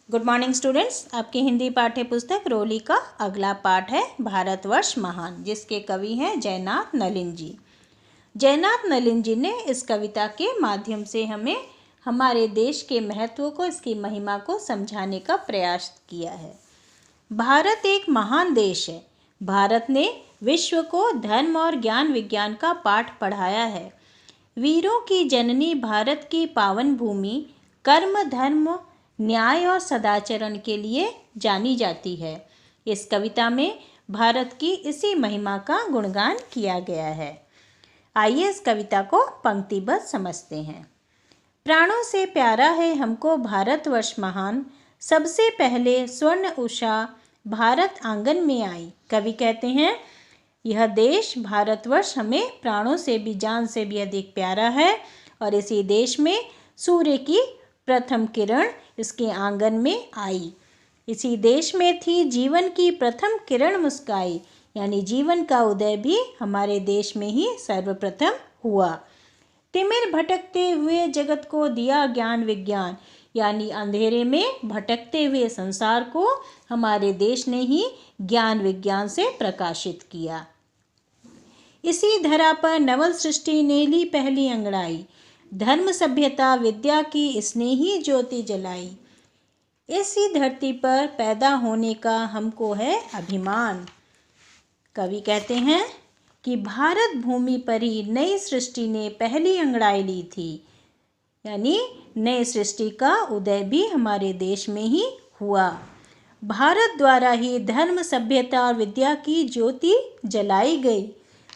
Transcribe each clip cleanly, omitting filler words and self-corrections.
Good morning students. आपकी हिंदी पाठ्य पुस्तक रोली का अगला पाठ है भारतवर्ष महान, जिसके कवि हैं जयनाथ नलिन जी। जयनाथ नलिन जी ने इस कविता के माध्यम से हमें हमारे देश के महत्व को, इसकी महिमा को समझाने का प्रयास किया है। भारत एक महान देश है। भारत ने विश्व को धर्म और ज्ञान विज्ञान का पाठ पढ़ाया है। वीरों की जननी भारत की पावन भूमि कर्म, धर्म, न्याय और सदाचरण के लिए जानी जाती है। इस कविता में भारत की इसी महिमा का गुणगान किया गया है। आइए इस कविता को पंक्तिबद्ध समझते हैं। प्राणों से प्यारा है हमको भारतवर्ष महान, सबसे पहले स्वर्ण उषा भारत आंगन में आई। कवि कहते हैं यह देश भारतवर्ष हमें प्राणों से भी, जान से भी अधिक प्यारा है और इसी देश में सूर्य की प्रथम किरण इसके आंगन में आई। इसी देश में थी जीवन की प्रथम किरण मुस्काई, यानी जीवन का उदय भी हमारे देश में ही सर्वप्रथम हुआ। तिमिर भटकते हुए जगत को दिया ज्ञान विज्ञान, यानी अंधेरे में भटकते हुए संसार को हमारे देश ने ही ज्ञान विज्ञान से प्रकाशित किया। इसी धरा पर नवल सृष्टि ने ली पहली अंगड़ाई, धर्म सभ्यता विद्या की इसने ही ज्योति जलाई। इसी धरती पर पैदा होने का हमको है अभिमान। कवि कहते हैं कि भारत भूमि पर ही नई सृष्टि ने पहली अंगड़ाई ली थी, यानी नई सृष्टि का उदय भी हमारे देश में ही हुआ। भारत द्वारा ही धर्म सभ्यता और विद्या की ज्योति जलाई गई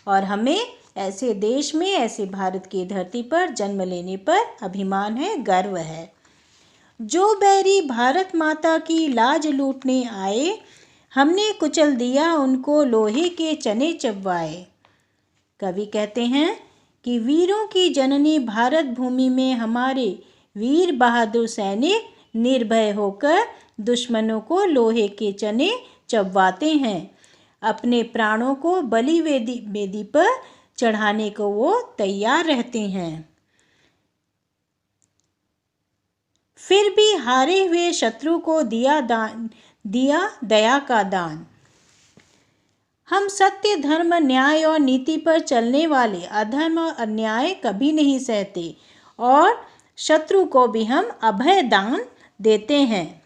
और हमें ऐसे देश में, ऐसे भारत की धरती पर जन्म लेने पर अभिमान है, गर्व है। जो बैरी भारत माता की लाज लूटने आए, हमने कुचल दिया उनको लोहे के चने चबवाए। कवि कहते हैं कि वीरों की जननी भारत भूमि में हमारे वीर बहादुर सैनिक निर्भय होकर दुश्मनों को लोहे के चने चबवाते हैं। अपने प्राणों को बलि वेदी पर चढ़ाने को वो तैयार रहते हैं। फिर भी हारे हुए शत्रु को दिया दया का दान। हम सत्य, धर्म, न्याय और नीति पर चलने वाले अधर्म और अन्याय कभी नहीं सहते और शत्रु को भी हम अभय दान देते हैं,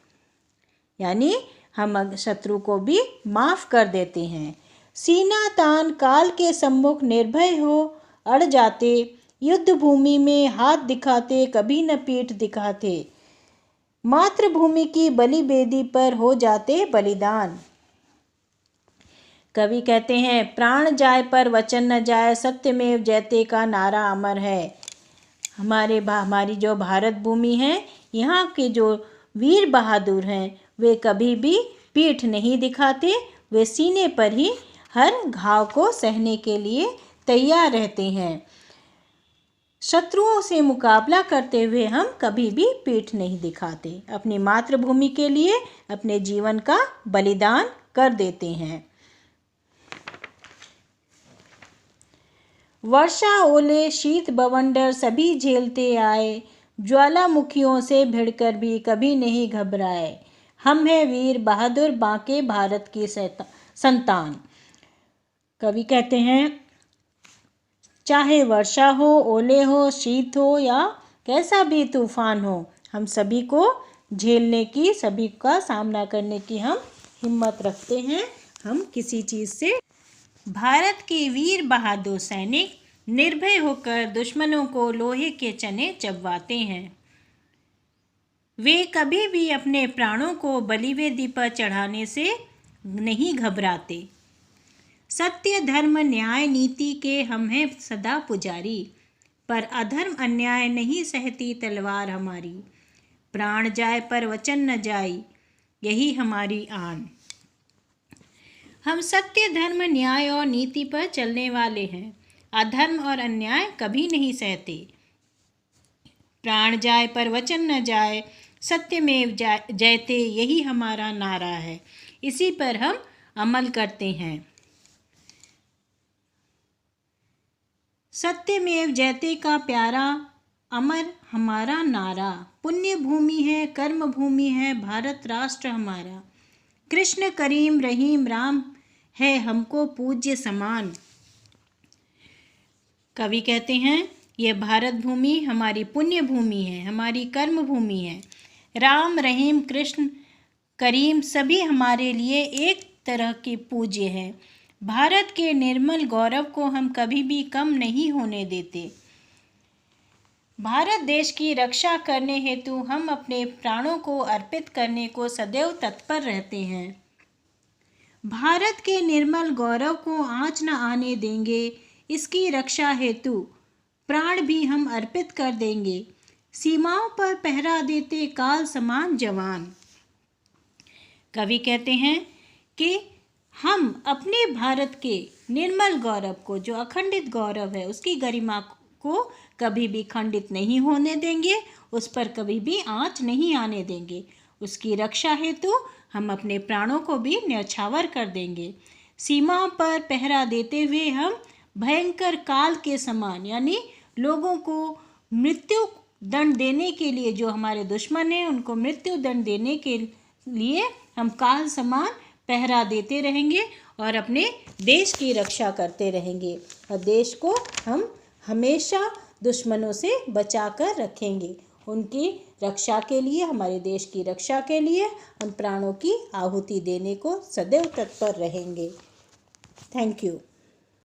यानी हम शत्रु को भी माफ कर देते हैं। सीना तान काल के सम्मुख निर्भय हो अड़ जाते, युद्ध भूमि में हाथ दिखाते कभी न पीठ दिखाते। मातृभूमि की बलि वेदी पर हो जाते बलिदान। कवि कहते हैं प्राण जाए पर वचन न जाए, सत्यमेव जयते का नारा अमर है। हमारी जो भारत भूमि है, यहाँ के जो वीर बहादुर हैं, वे कभी भी पीठ नहीं दिखाते, वे सीने पर ही हर घाव को सहने के लिए तैयार रहते हैं। शत्रुओं से मुकाबला करते हुए हम कभी भी पीठ नहीं दिखाते, अपनी मातृभूमि के लिए अपने जीवन का बलिदान कर देते हैं। वर्षा, ओले, शीत, बवंडर सभी झेलते आए, ज्वालामुखियों से भिड़कर भी कभी नहीं घबराए। हम हैं वीर बहादुर बांके भारत की संतान। कवि कहते हैं चाहे वर्षा हो, ओले हो, शीत हो या कैसा भी तूफान हो, हम सभी को झेलने की, सभी का सामना करने की हम हिम्मत रखते हैं। हम किसी चीज़ से, भारत के वीर बहादुर सैनिक निर्भय होकर दुश्मनों को लोहे के चने चबवाते हैं। वे कभी भी अपने प्राणों को बलिवेदी पर चढ़ाने से नहीं घबराते। सत्य, धर्म, न्याय, नीति के हम हैं सदा पुजारी, पर अधर्म अन्याय नहीं सहती तलवार हमारी। प्राण जाए पर वचन न जाए, यही हमारी आन। हम सत्य, धर्म, न्याय और नीति पर चलने वाले हैं, अधर्म और अन्याय कभी नहीं सहते। प्राण जाए पर वचन न जाए, सत्यमेव जयते यही हमारा नारा है, इसी पर हम अमल करते हैं। सत्यमेव जयते का प्यारा अमर हमारा नारा, पुण्य भूमि है कर्म भूमि है भारत राष्ट्र हमारा। कृष्ण करीम रहीम राम है हमको पूज्य समान। कवि कहते हैं ये भारत भूमि हमारी पुण्य भूमि है, हमारी कर्म भूमि है। राम रहीम कृष्ण करीम सभी हमारे लिए एक तरह के पूज्य हैं। भारत के निर्मल गौरव को हम कभी भी कम नहीं होने देते। भारत देश की रक्षा करने हेतु हम अपने प्राणों को अर्पित करने को सदैव तत्पर रहते हैं। भारत के निर्मल गौरव को आँच न आने देंगे, इसकी रक्षा हेतु प्राण भी हम अर्पित कर देंगे। सीमाओं पर पहरा देते काल समान जवान। कवि कहते हैं कि हम अपने भारत के निर्मल गौरव को, जो अखंडित गौरव है, उसकी गरिमा को कभी भी खंडित नहीं होने देंगे, उस पर कभी भी आँच नहीं आने देंगे। उसकी रक्षा हेतु हम अपने प्राणों को भी न्यौछावर कर देंगे। सीमाओं पर पहरा देते हुए हम भयंकर काल के समान, यानी लोगों को मृत्यु दंड देने के लिए, जो हमारे दुश्मन हैं उनको मृत्यु दंड देने के लिए हम काल समान पहरा देते रहेंगे और अपने देश की रक्षा करते रहेंगे और देश को हम हमेशा दुश्मनों से बचा कर रखेंगे। उनकी रक्षा के लिए, हमारे देश की रक्षा के लिए हम प्राणों की आहुति देने को सदैव तत्पर रहेंगे। Thank you.